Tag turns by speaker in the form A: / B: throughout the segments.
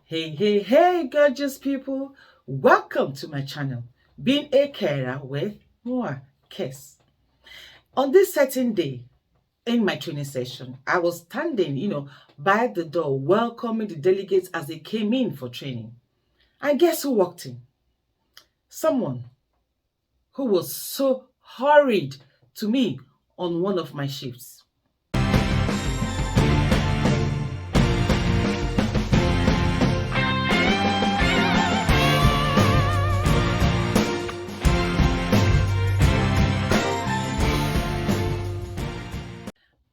A: Hey, gorgeous people. Welcome to my channel, Being a Carer with More Kiss. On this certain day in my training session, I was standing, by the door, welcoming the delegates as they came in for training. And guess who walked in? Someone who was so hurried to me on one of my shifts.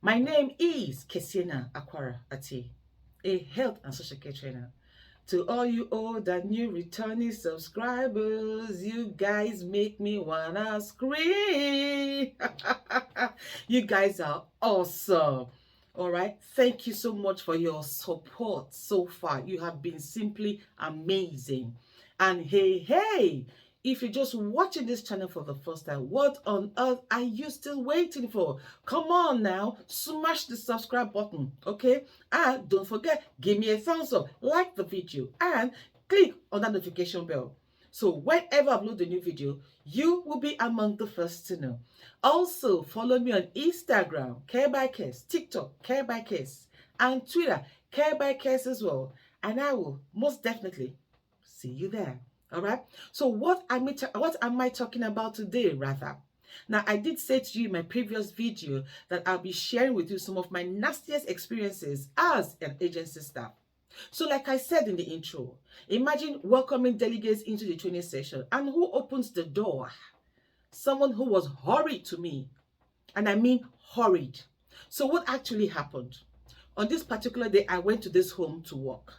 A: My name is Kesiena Akwara Ati, a health and social care trainer. To all you old and new returning subscribers, you guys make me wanna scream. You guys are awesome. All right. Thank you so much for your support so far. You have been simply amazing. And hey, if you're just watching this channel for the first time, what on earth are you still waiting for? Come on now, smash the subscribe button, okay? And don't forget, give me a thumbs up, like the video, and click on that notification bell. So whenever I upload a new video, you will be among the first to know. Also, follow me on Instagram, Care by Kiss, TikTok, Care by Kiss, and Twitter, Care by Kiss as well. And I will most definitely see you there. All right. So what am I talking about today, rather? Now, I did say to you in my previous video that I'll be sharing with you some of my nastiest experiences as an agency staff. So like I said in the intro, imagine welcoming delegates into the training session, and who opens the door? Someone who was hurried to me. And I mean hurried. So what actually happened? On this particular day, I went to this home to work.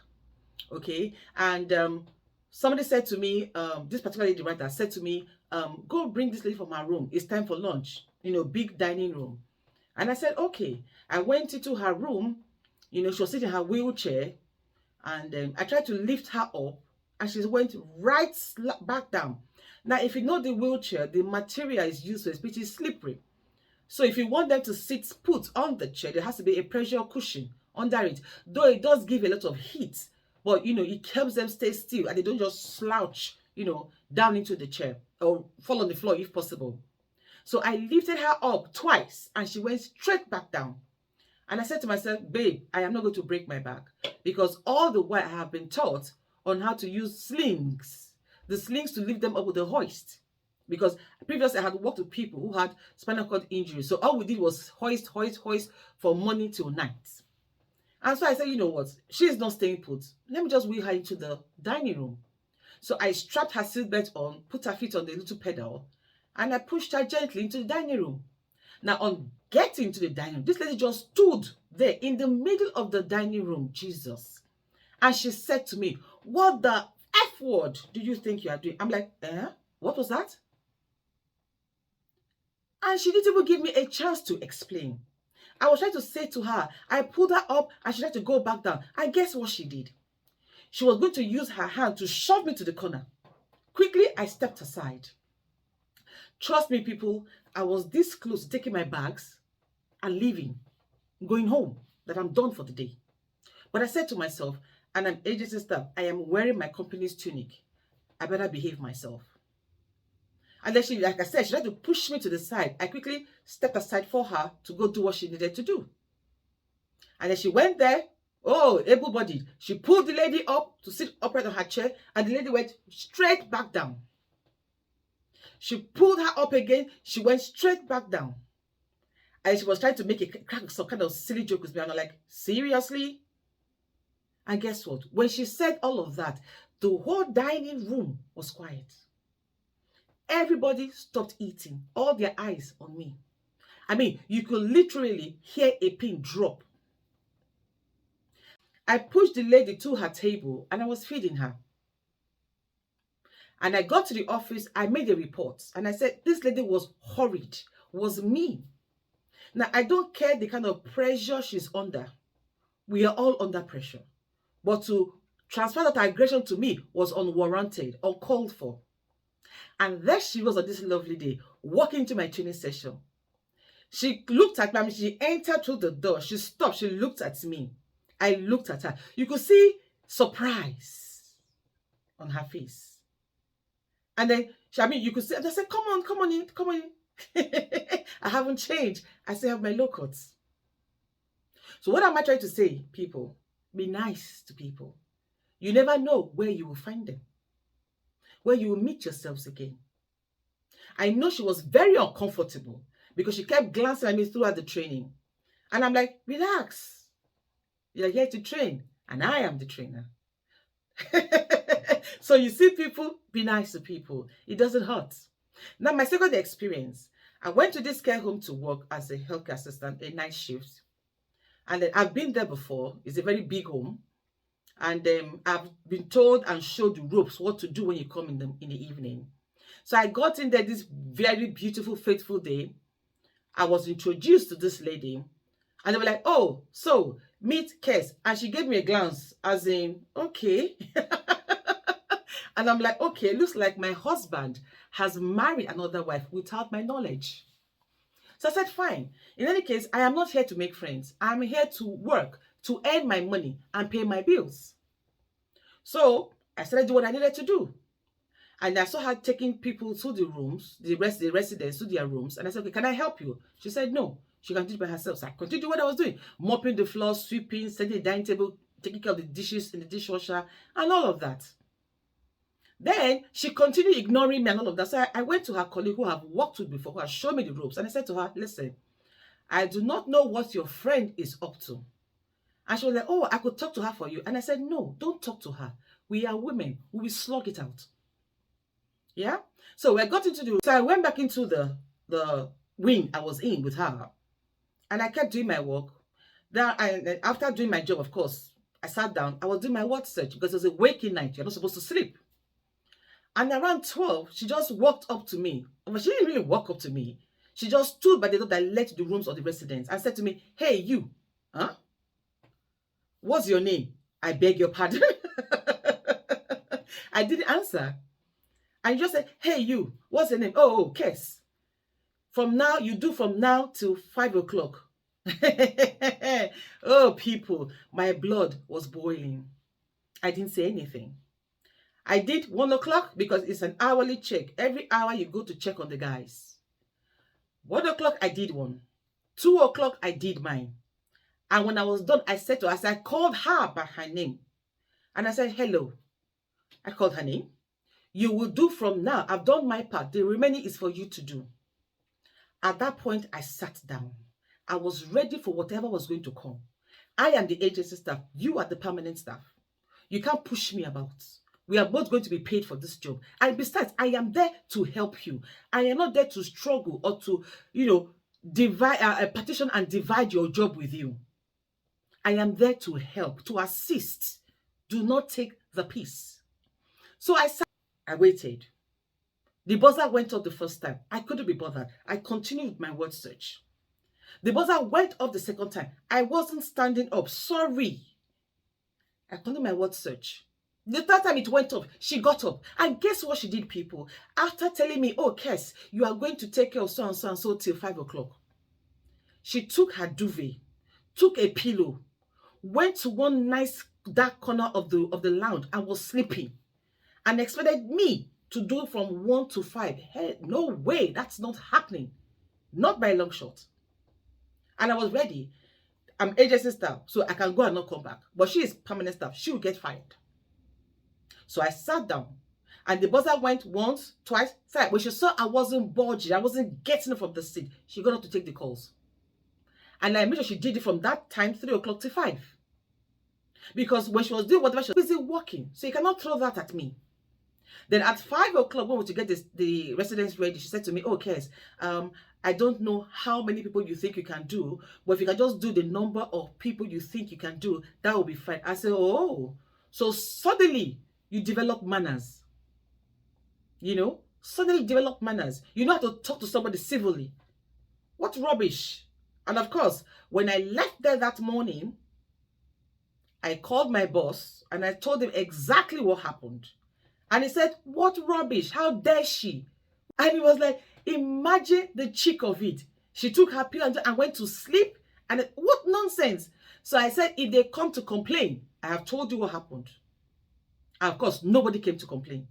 A: Okay. And somebody said to me, this particular lady writer said to me, go bring this lady from her room. It's time for lunch, big dining room. And I said, okay. I went into her room, she was sitting in her wheelchair, and I tried to lift her up, and she went right back down. Now, if you know the wheelchair, the material is used, so it's pretty slippery. So if you want them to sit put on the chair, there has to be a pressure cushion under it, though it does give a lot of heat. But, it helps them stay still and they don't just slouch, down into the chair or fall on the floor if possible. So I lifted her up twice and she went straight back down. And I said to myself, babe, I am not going to break my back, because all the while I have been taught on how to use slings, the slings to lift them up with a hoist. Because previously I had worked with people who had spinal cord injuries. So all we did was hoist from morning till night. And so I said, you know what? She's not staying put. Let me just wheel her into the dining room. So I strapped her seatbelt on, put her feet on the little pedal, and I pushed her gently into the dining room. Now, on getting to the dining room, this lady just stood there in the middle of the dining room, Jesus. And she said to me, what the F word do you think you are doing? I'm like, what was that? And she didn't even give me a chance to explain. I was trying to say to her, I pulled her up and she tried to go back down. And guess what she did? She was going to use her hand to shove me to the corner. Quickly, I stepped aside. Trust me, people, I was this close to taking my bags and leaving, going home, that I'm done for the day. But I said to myself, and I'm agency staff, I am wearing my company's tunic. I better behave myself. And then she, like I said, she tried to push me to the side. I quickly stepped aside for her to go do what she needed to do. And then she went there, able-bodied. She pulled the lady up to sit upright on her chair, and the lady went straight back down. She pulled her up again. She went straight back down. And she was trying to make some kind of silly joke with me. And I'm like, seriously? And guess what? When she said all of that, the whole dining room was quiet. Everybody stopped eating, all their eyes on me. I mean, you could literally hear a pin drop. I pushed the lady to her table and I was feeding her. And I got to the office, I made a report, and I said, this lady was hurried, was mean. Now, I don't care the kind of pressure she's under. We are all under pressure. But to transfer that aggression to me was unwarranted, uncalled for. And there she was on this lovely day, walking into my training session. She looked at me, she entered through the door, she stopped, she looked at me. I looked at her. You could see surprise on her face. And then, you could say, they said, come on in, come on in. I haven't changed. I still have my low cuts. So what am I trying to say, people? Be nice to people. You never know where you will find them, where you will meet yourselves again. I know she was very uncomfortable because she kept glancing at me throughout the training. And I'm like, relax. You're here to train, and I am the trainer. So you see, people, be nice to people. It doesn't hurt. Now, my second experience, I went to this care home to work as a healthcare assistant, a night shift. And then I've been there before. It's a very big home. And I've been told and showed the ropes what to do when you come in the evening. So I got in there this very beautiful, faithful day. I was introduced to this lady. And they were like, oh, so meet Kes. And she gave me a glance as in, okay. And I'm like, okay, looks like my husband has married another wife without my knowledge. So I said, fine. In any case, I am not here to make friends. I'm here to work, to earn my money and pay my bills. So I started doing what I needed to do. And I saw her taking people to the rooms, the residents to their rooms. And I said, okay, can I help you? She said, no, she can do it by herself. So I continued what I was doing, mopping the floor, sweeping, setting the dining table, taking care of the dishes in the dishwasher, and all of that. Then she continued ignoring me and all of that. So I went to her colleague who I've worked with before, who has shown me the ropes. And I said to her, listen, I do not know what your friend is up to. And she was like, oh, I could talk to her for you. And I said, no, don't talk to her. We are women. We will slug it out. Yeah? So I went back into the wing I was in with her. And I kept doing my work. Then after doing my job, of course, I sat down. I was doing my word search because it was a waking night. You're not supposed to sleep. And around 12, she just walked up to me. But she didn't really walk up to me. She just stood by the door that led to the rooms of the residents and said to me, hey, you, huh? What's your name? I beg your pardon. I didn't answer. And you just said, hey, you, what's your name? Oh, Kes. From now till 5 o'clock. Oh, people, my blood was boiling. I didn't say anything. I did 1 o'clock because it's an hourly check. Every hour you go to check on the guys. 1 o'clock, I did one. 2 o'clock, I did mine. And when I was done, I said to her, I called her by her name. And I said, hello. I called her name. You will do from now. I've done my part. The remaining is for you to do. At that point, I sat down. I was ready for whatever was going to come. I am the agency staff. You are the permanent staff. You can't push me about. We are both going to be paid for this job. And besides, I am there to help you. I am not there to struggle or to, divide, partition and divide your job with you. I am there to help, to assist. Do not take the piece. So I waited. The buzzer went off the first time. I couldn't be bothered. I continued with my word search. The buzzer went off the second time. I wasn't standing up. Sorry. I continued my word search. The third time it went off, she got up. And guess what she did, people? After telling me, oh, Kes, you are going to take care of so and so and so till 5 o'clock. She took her duvet, took a pillow, went to one nice dark corner of the lounge and was sleeping. And expected me to do from 1 to 5. Hey, no way, that's not happening. Not by a long shot. And I was ready. I'm agency staff, so I can go and not come back. But she is permanent staff. She will get fired. So I sat down. And the buzzer went once, twice, thrice. When she saw I wasn't budging, I wasn't getting up from the seat, she got up to take the calls. And I made sure she did it from that time, 3 o'clock to 5. Because when she was doing whatever, she was busy working. So you cannot throw that at me. Then at 5 o'clock, when we were to get the residents ready, she said to me, oh, Kes, I don't know how many people you think you can do, but if you can just do the number of people you think you can do, that will be fine. I said, oh, so suddenly you develop manners. Suddenly develop manners. You know how to talk to somebody civilly. What rubbish. And of course, when I left there that morning, I called my boss and I told him exactly what happened. And he said, what rubbish? How dare she? And he was like, imagine the cheek of it. She took her pill and went to sleep. And what nonsense. So I said, if they come to complain, I have told you what happened. And of course, nobody came to complain.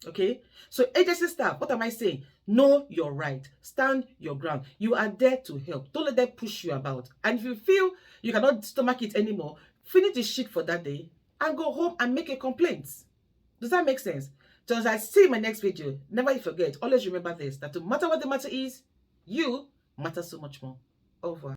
A: Okay? So agency staff, what am I saying? Know your right. Stand your ground. You are there to help. Don't let them push you about. And if you feel you cannot stomach it anymore, finish the shit for that day and go home and make a complaint. Does that make sense? So as I see you in my next video, never forget, always remember this, that no matter what the matter is, you matter so much more. Over.